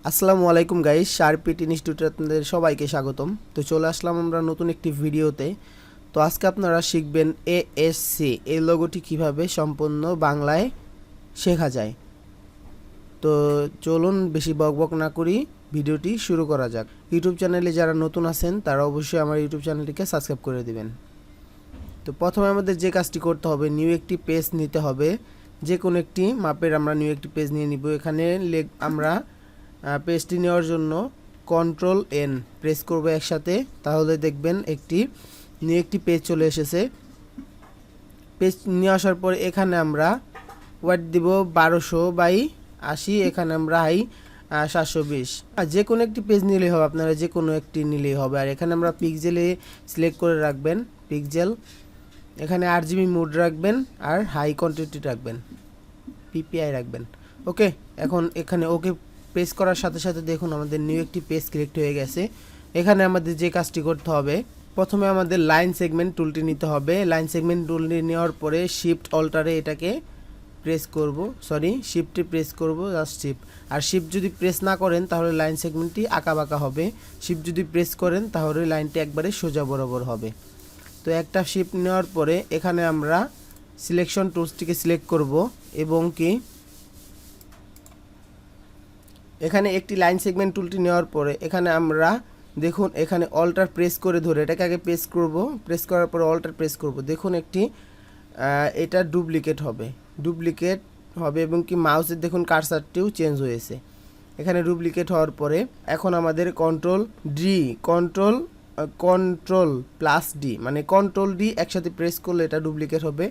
আসসালামু আলাইকুম গাইস, শারপিট ইনস্টিটিউটে আপনাদের সবাইকে স্বাগতম। তো চলে আসলাম আমরা নতুন একটি ভিডিওতে। তো আজকে আপনারা শিখবেন এএসসি এই লোগোটি কিভাবে সম্পূর্ণ বাংলায় শেখা যায়। তো চলুন বেশি বকবক না করি, ভিডিওটি শুরু করা যাক। ইউটিউব চ্যানেলে যারা নতুন আছেন তারা অবশ্যই আমার ইউটিউব চ্যানেলটিকে সাবস্ক্রাইব করে দিবেন। তো প্রথমে আমাদের যে কাজটি করতে হবে, নিউ একটি পেজ নিতে হবে। যে কোনো একটি মাপের আমরা নিউ একটি পেজ নিয়ে নিব। এখানে আমরা পেজটি নেওয়ার জন্য কন্ট্রোল এন প্রেস করব একসাথে, তাহলে দেখবেন নিউ একটি পেজ চলে এসেছে। পেজ নিয়ে আসার পর এখানে আমরা ওয়াট দিব 1200/80, এখানে আমরা হাই 720। আর যে কোনো একটি পেজ নিলেই হবে, আপনারা যে কোনো একটি নিলেই হবে। আর এখানে আমরা পিক্সেলে সিলেক্ট করে রাখবেন, পিক্সেল। এখানে RGB মোড রাখবেন আর হাই কোয়ান্টিটি রাখবেন, PPI রাখবেন। ওকে, এখন এখানে ওকে প্রেস করার সাথে সাথে দেখুন আমাদের নিউ একটি পেজ ক্রিয়েট হয়ে গেছে। এখানে আমাদের যে কাজটি করতে হবে, প্রথমে আমাদের লাইন সেগমেন্ট টুলটি নিতে হবে। লাইন সেগমেন্ট টুলটি নেওয়ার পরে শিফট অল্টারে এটাকে প্রেস করব, শিফটে প্রেস করব, জাস্ট শিফট। আর শিফট যদি প্রেস না করেন তাহলে লাইন সেগমেন্টটি আঁকাবাঁকা হবে। শিফট যদি প্রেস করেন তাহলে লাইনটি একবারে সোজা বরাবর হবে। তো একটা শিফট নেওয়ার পরে এখানে আমরা সিলেকশন টুলসটিকে সিলেক্ট করব এবং কি এখানে একটি লাইন সেগমেন্ট টুলটি নেওয়ার পরে এখানে আমরা দেখুন এখানে অল্টার প্রেস করে ধরে এটাকে আগে প্রেস করব, প্রেস করার পরে অল্টার প্রেস করব। দেখুন এটা ডুপ্লিকেট হবে এবং কি মাউসের দেখুন কার্সারটিও চেঞ্জ হয়েছে। এখানে ডুপ্লিকেট হওয়ার পরে এখন আমাদের কন্ট্রোল+D মানে কন্ট্রোল ডি একসাথে প্রেস করলে এটা ডুপ্লিকেট হবে।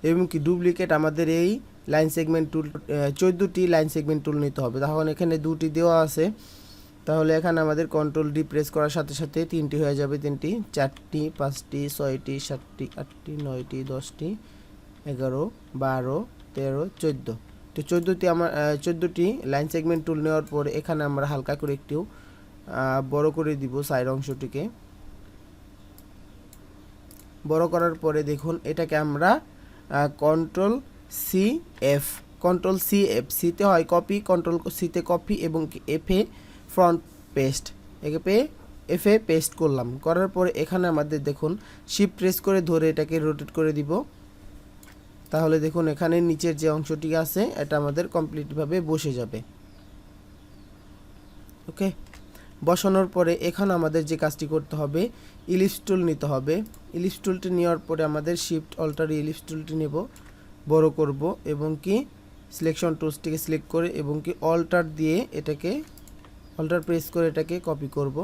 এবং কি ডুপ্লিকেট আমাদের এই লাইন সেগমেন্ট টুল 14টি লাইন সেগমেন্ট টুল নিতে হবে। তাহলে এখানে 2টি দেওয়া আছে, তাহলে এখানে আমাদের কন্ট্রোল ডি প্রেস করার সাথে সাথে 3টি হয়ে যাবে, 3টি, 4টি, 5টি, 6টি, 7টি, 8টি, 9টি, 10টি, 11, 12, 13, 14। তো 14টি লাইন সেগমেন্ট টুল নেওয়ার পরে এখানে আমরা হালকা করে একটু বড় করে দিব সাইড অংশটিকে। বড় করার পরে দেখুন এটাকে আমরা কন্ট্রোল সি এফ, সিতে হয় কপি, কন্ট্রোল সিতে কপি এবং এফে ফ্রন্ট পেস্ট, এফে পেস্ট করলাম। করার পরে এখানে আমাদের দেখুন শিফট প্রেস করে ধরে এটাকে রোটেট করে দিব। তাহলে দেখুন এখানে নিচের যে অংশটি আছে এটা আমাদের কমপ্লিটভাবে বসে যাবে। ওকে, বসানোর পরে এখানে আমাদের যে কাজটি করতে হবে, ইলিপস টুল নিতে হবে। ইলিপস টুলটি নেওয়ার পরে আমাদের শিফট অল্টার ইলিপস টুলটি নেব, বড় করব এবং কি সিলেকশন টুলসটিকে সিলেক্ট করে এবং কি অল্টার প্রেস করে এটাকে কপি করব।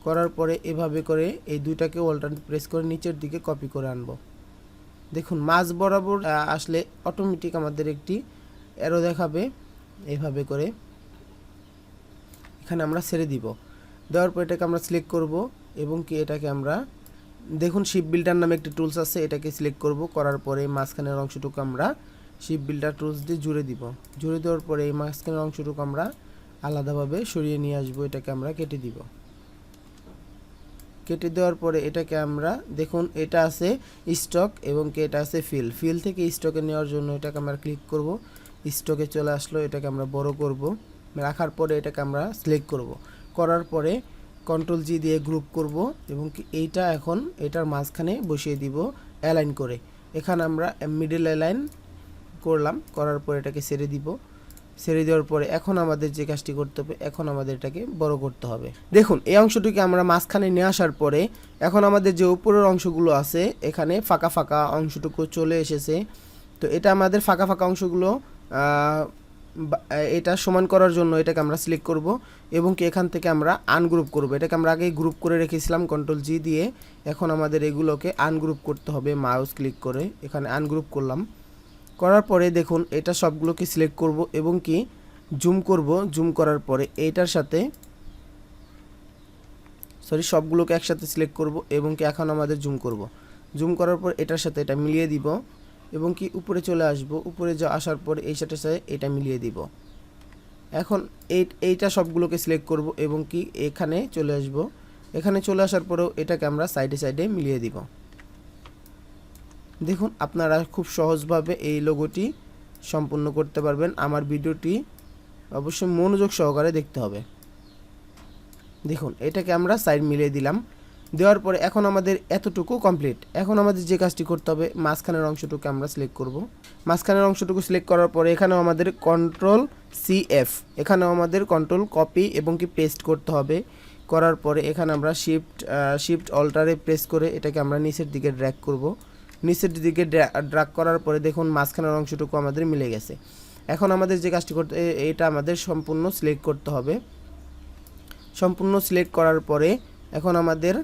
করার পরে এভাবে করে এই দুইটাকে অল্টার প্রেস করে নিচের দিকে কপি করে আনব। দেখুন মাঝ বরাবর আসলে অটোমেটিক আমাদের একটি অ্যারো দেখাবে। এইভাবে করে এখানে আমরা ছেড়ে দিব। দেওয়ার পর এটাকে আমরা সিলেক্ট করব এবং কি এটাকে আমরা দেখুন শিপ বিল্ডার নামে একটি টুলস আছে, এটাকে সিলেক্ট করব। করার পরে মাঝখানের অংশটুকু আমরা শিপ বিল্ডার টুলস দিয়ে জুড়ে দিব। জুড়ে দেওয়ার পরে এই মাঝখানের অংশটুকু আমরা আলাদাভাবে সরিয়ে নিয়ে আসবো। এটাকে আমরা কেটে দিব। কেটে দেওয়ার পরে এটাকে আমরা দেখুন এটা আছে স্টক এবং কি এটা আছে ফিল থেকে স্টকে নেওয়ার জন্য এটাকে আমরা ক্লিক করব। স্টকে চলে আসলো, এটাকে আমরা বড় করব। রাখার পরে এটাকে আমরা সিলেক্ট করব। করার পরে কন্ট্রোল জি দিয়ে গ্রুপ করব এবং কি এখন এটার মাঝখানে বসিয়ে দিব অ্যালাইন করে। এখানে আমরা মিডল অ্যালাইন করলাম। করার পরে এটাকে ছেড়ে দিব। ছেড়ে দেওয়ার পরে এখন আমাদের যে কাজটি করতে হবে, এখন আমাদের এটাকে বড় করতে হবে। দেখুন এই অংশটিকে আমরা মাঝখানে নিয়ে আসার পরে এখন আমাদের যে উপরের অংশগুলো আছে এখানে ফাঁকা ফাঁকা অংশটুকু চলে এসেছে। তো এটা আমাদের ফাঁকা ফাঁকা অংশগুলো এটা সমান করার জন্য এটাকে আমরা সিলেক্ট করব এবং কি এখান থেকে আমরা আনগ্রুপ করব। এটাকে আমরা আগেই গ্রুপ করে রেখেছিলাম কন্ট্রোল জি দিয়ে। এখন আমাদের এগুলোকে আনগ্রুপ করতে হবে। মাউস ক্লিক করে এখানে আনগ্রুপ করলাম। করার পরে দেখুন এটা সবগুলোকে সিলেক্ট করব এবং কি জুম করব। জুম করার পরে এইটার সাথে সবগুলোকে একসাথে সিলেক্ট করব এবং কি এখন আমাদের জুম করব। জুম করার পর এটার সাথে এটা মিলিয়ে দিব এবং কি উপরে চলে আসব। উপরে আসার পর এই সাথে এটা মিলিয়ে দিব। এখন এইটা সবগুলোকে সিলেক্ট করব এবং কি এখানে চলে আসব। এখানে চলে আসার পরেও এটাকে আমরা সাইডে মিলিয়ে দিব। দেখুন আপনারা খুব সহজভাবে এই লোগোটি সম্পূর্ণ করতে পারবেন। আমার ভিডিওটি অবশ্যই মনোযোগ সহকারে দেখতে হবে। দেখুন এটাকে আমরা সাইড মিলিয়ে দিলাম। দেওয়ার পরে এখন আমাদের এতটুকু কমপ্লিট। এখন আমাদের যে কাজটি করতে হবে, মাঝখানের অংশটুকু আমরা সিলেক্ট করব। মাঝখানের অংশটুকু সিলেক্ট করার পরে এখানেও আমাদের কন্ট্রোল CF, এখানেও আমাদের কন্ট্রোল কপি এবং কি পেস্ট করতে হবে। করার পরে এখানে আমরা শিফট অল্টারে প্রেস করে এটাকে আমরা নিচের দিকে ড্র্যাগ করব। নিচের দিকে ড্র্যাগ করার পরে দেখুন মাঝখানের অংশটুকু আমাদের মিলে গেছে। এখন আমাদের যে কাজটি করতে, এটা আমাদের সম্পূর্ণ সিলেক্ট করতে হবে। সম্পূর্ণ সিলেক্ট করার পরে এখন আমাদের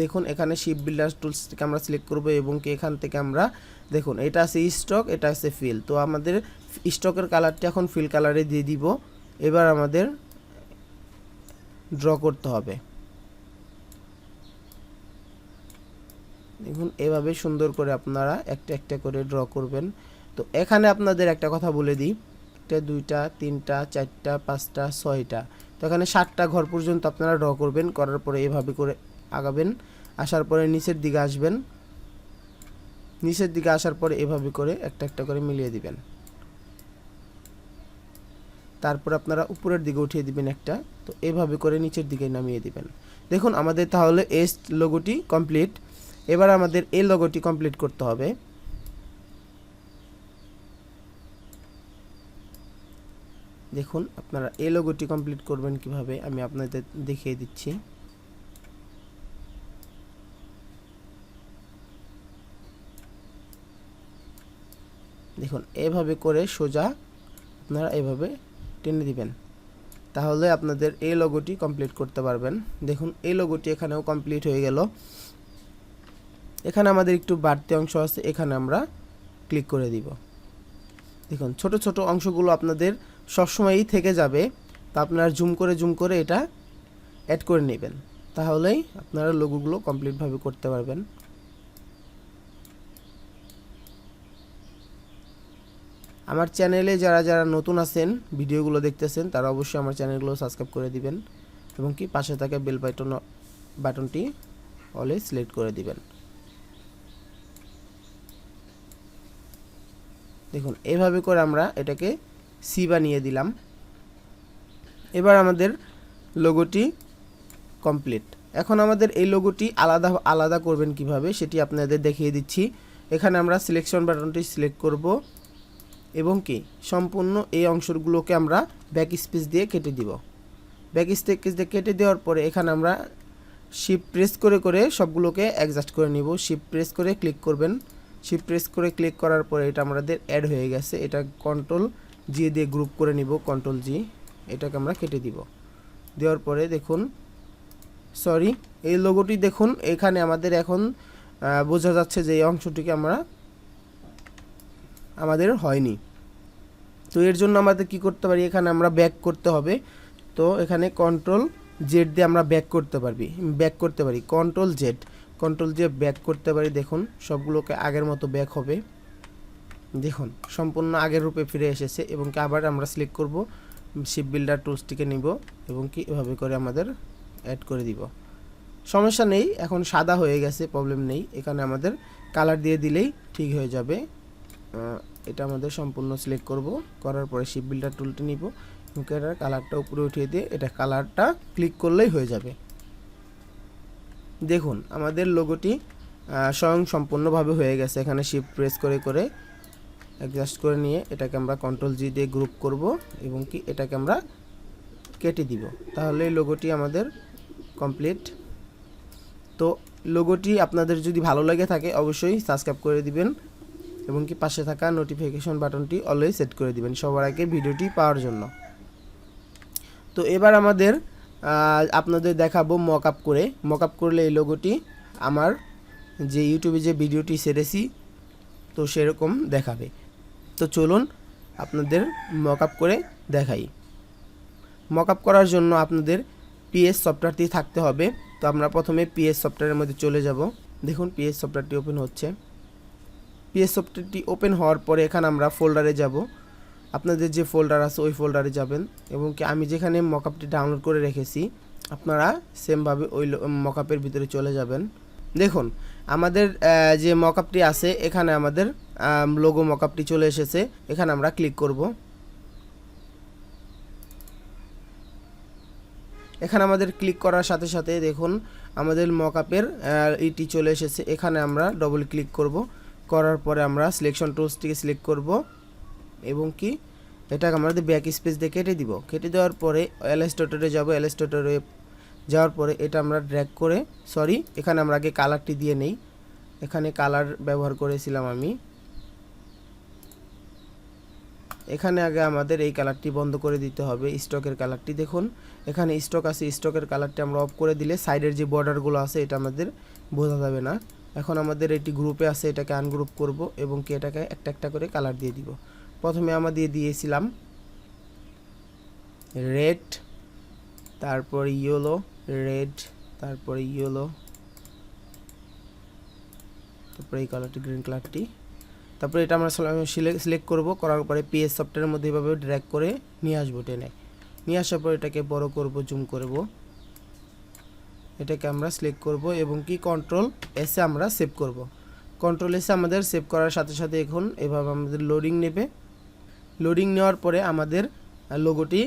দেখুন এখানে শিপ বিল্ডার টুলসকে আমরা সিলেক্ট করব এবং কি এখান থেকে আমরা দেখুন এটা আছে স্টক, এটা আছে ফিল। তো আমাদের স্টকের কালারটা এখন ফিল কালারে দিয়ে দিব। এবার আমাদের ড্র করতে হবে। দেখুন এভাবে সুন্দর করে আপনারা একটা একটা করে ড্র করবেন। তো এখানে আপনাদের একটা কথা বলে দিই, একটা দুইটা তিনটা চারটা পাঁচটা ছয়টা, তো এখানে 7টা ঘর পর্যন্ত আপনারা ড্র করবেন। করার পরে এভাবে করে আগাবেন, আসার পরে নিচের দিকে আসবেন। নিচের দিকে আসার পরে এভাবে করে একটা একটা করে মিলিয়ে দিবেন। তারপর আপনারা উপরের দিকে উঠিয়ে দিবেন একটা। তো এভাবে করে নিচের দিকে নামিয়ে দিবেন। দেখুন আমাদের তাহলে এস লোগোটি কমপ্লিট। এবার আমাদের এই লোগোটি কমপ্লিট করতে হবে। দেখুন আপনারা এই লোগোটি কমপ্লিট করবেন কিভাবে আমি আপনাদের দেখিয়ে দিচ্ছি। দেখুন এভাবে করে সোজা আপনারা এভাবে টেনে দিবেন, তাহলে আপনাদের এই লোগোটি কমপ্লিট করতে পারবেন। দেখুন এই লোগোটি এখানেও কমপ্লিট হয়ে গেল। এখানে আমাদের একটু বাড়তি অংশ আছে, এখানে আমরা ক্লিক করে দিব। দেখুন ছোট ছোট অংশগুলো আপনাদের সবসময়ই থেকে যাবে, তা আপনারা জুম করে এটা অ্যাড করে নেবেন, তাহলেই আপনারা লোগোগুলো কমপ্লিটভাবে করতে পারবেন। আমার চ্যানেলে যারা যারা নতুন আছেন, ভিডিওগুলো দেখতেছেন, তারা অবশ্যই আমার চ্যানেলগুলো সাবস্ক্রাইব করে দিবেন এবং কি পাশে থাকা বেল বাটনটি অলে সিলেক্ট করে দিবেন। দেখুন এইভাবে করে আমরা এটাকে সি বানিয়ে দিলাম। এবার আমাদের লোগোটি কমপ্লিট। এখন আমাদের এই লোগোটি আলাদা আলাদা করবেন কিভাবে সেটি আপনাদের দেখিয়ে দিচ্ছি। এখানে আমরা সিলেকশন বাটনটি সিলেক্ট করব এবং কি সম্পূর্ণ এই অংশগুলোকে আমরা ব্যাক স্পেস দিয়ে কেটে দিব। ব্যাক স্পেস দিয়ে কেটে দেওয়ার পরে এখানে আমরা শিফট প্রেস করে সবগুলোকে অ্যাডজাস্ট করে নিব। শিফট প্রেস করে ক্লিক করবেন। শিফট প্রেস করে ক্লিক করার পরে এটা আমাদের অ্যাড হয়ে গেছে। এটা কন্ট্রোল জি দিয়ে গ্রুপ করে নিব, কন্ট্রোল জি। এটাকে আমরা কেটে দিব। দেওয়ার পরে দেখুন এই লোগোটি দেখুন এখানে আমাদের এখন বোঝা যাচ্ছে যে এই অংশটিকে আমাদের হয়নি। তো এর জন্য আমাদের কি করতে পারি, এখানে আমরা ব্যাক করতে হবে। তো এখানে কন্ট্রোল জেড দিয়ে আমরা ব্যাক করতে পারি। কন্ট্রোল জেড ব্যাক করতে পারি। দেখুন সবগুলোকে আগের মতো ব্যাক হবে। দেখুন সম্পূর্ণ আগের রূপে ফিরে এসেছে এবং কি আবার আমরা সিলেক্ট করব, শিপ বিল্ডার টুলসটিকে নিব এবং কি এভাবে করে আমাদের অ্যাড করে দিব। সমস্যা নেই, এখন সাদা হয়ে গেছে, প্রবলেম নেই। এখানে আমাদের কালার দিয়ে দিলেই ঠিক হয়ে যাবে। এটা আমাদের সম্পূর্ণ সিলেক্ট করব, করার পরে শিপ বিল্ডার টুলটি নিব এবং এটার কালারটা উপরে উঠিয়ে দিয়ে এটা কালারটা ক্লিক করলেই হয়ে যাবে। দেখুন আমাদের লোগোটি সম্পূর্ণভাবে হয়ে গেছে। এখানে শিফট প্রেস করে অ্যাডজাস্ট করে নিয়ে এটাকে আমরা কন্ট্রোল জি দিয়ে গ্রুপ করব এবং কি এটাকে আমরা কেটে দিব, তাহলে এই লোগোটি আমাদের কমপ্লিট। তো লোগোটি আপনাদের যদি ভালো লাগে থাকে অবশ্যই সাবস্ক্রাইব করে দিবেন এবং কি পাশে থাকা নোটিফিকেশন বাটনটি অলওয়েজ সেট করে দিবেন সবার আগে ভিডিওটি পাওয়ার জন্য। তো এবার আমাদের আপনাদের দেখাবো মকআপ করলে এই লোগোটি আমার যে ইউটিউবে যে ভিডিওটি ছেড়েছি তো সেরকম দেখাবে। তো চলুন আপনাদের মকআপ করে দেখাই। মকআপ করার জন্য আপনাদের পিএস সফটওয়্যারটি থাকতে হবে। তো আমরা প্রথমে পিএস সফটওয়্যারের মধ্যে চলে যাব। দেখুন পিএস সফটওয়্যারটি ওপেন হচ্ছে। পিএস সফটওয়্যারটি ওপেন হওয়ার পরে এখানে আমরা ফোল্ডারে যাব। আপনাদের যে ফোল্ডার আছে ওই ফোল্ডারে যাবেন এবং কি আমি যেখানে মকআপটি ডাউনলোড করে রেখেছি আপনারা সেমভাবে ওই মকআপের ভিতরে চলে যাবেন। দেখুন আমাদের যে মকআপটি আছে এখানে আমাদের লোগো মকআপটি চলে এসেছে। এখানে আমরা ক্লিক করব। এখানে আমাদের ক্লিক করার সাথে সাথে দেখুন আমাদের মকআপের ইটি চলে এসেছে। এখানে আমরা ডবল ক্লিক করব, করার পরে আমরা সিলেকশন টুলসটিকে সিলেক্ট করব এবং কি এটাকে আমাদের ব্যাক স্পেস দিয়ে কেটে দিব। কেটে দেওয়ার পরে ইলাস্ট্রেটরে যাব, ইলাস্ট্রেটরে যাওয়ার পরে এটা আমরা ড্র্যাগ করে, সরি এখানে আমরা আগে কালারটি দিয়ে নেই, এখানে কালার ব্যবহার করেছিলাম আমি। এখানে আগে আমাদের এই কালারটি বন্ধ করে দিতে হবে, স্টকের কালারটি। দেখুন এখানে স্টক আছে, স্টকের কালারটি আমরা অফ করে দিলে সাইডের যে বর্ডারগুলো আছে এটা আমাদের বোঝা যাবে না। এখন আমাদের এটি গ্রুপে আছে, এটাকে আনগ্রুপ করব এবং কি এটাকে একটা একটা করে কালার দিয়ে দিব। প্রথমে আমরা দিয়েছিলাম রেড, তারপর ইয়েলো, রেড, তারপরে ইয়েলো, তারপরে এই কালারটি গ্রিন কালারটি। তারপরে এটা আমরা সিলেক্ট করব, করার পরে পিএস সফটওয়্যারের মধ্যে এভাবে ড্র্যাগ করে নিয়ে আসবো, টেনে নিয়ে আসার পর এটাকে বড় করব, জুম করব, এটাকে আমরা সিলেক্ট করব এবং কি কন্ট্রোল এসে আমরা সেভ করব। কন্ট্রোল এসে আমাদের সেভ করার সাথে সাথে এখন এভাবে আমাদের লোডিং নেবে। লোডিং নেওয়ার পরে আমাদের লোগোটি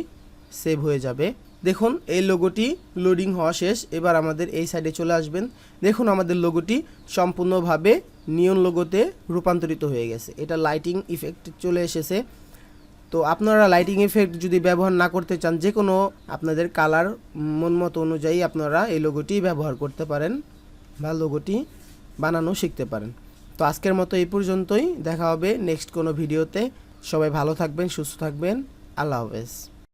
সেভ হয়ে যাবে। দেখুন এই লোগোটি লোডিং হওয়া শেষ। এবার আমাদের এই সাইডে চলে আসবেন। দেখুন আমাদের লোগোটি সম্পূর্ণভাবে নিয়ন লোগোতে রূপান্তরিত হয়ে গেছে। এটা লাইটিং ইফেক্ট চলে এসেছে। তো আপনারা লাইটিং ইফেক্ট যদি ব্যবহার না করতে চান, যে কোনো আপনাদের কালার মন মতো অনুযায়ী আপনারা এই লোগোটি ব্যবহার করতে পারেন বা লোগোটি বানানো শিখতে পারেন। তো আজকের মতো এই পর্যন্তই, দেখা হবে নেক্সট কোনো ভিডিওতে। সবাই ভালো থাকবেন, সুস্থ থাকবেন, আল্লাহ হাফেজ।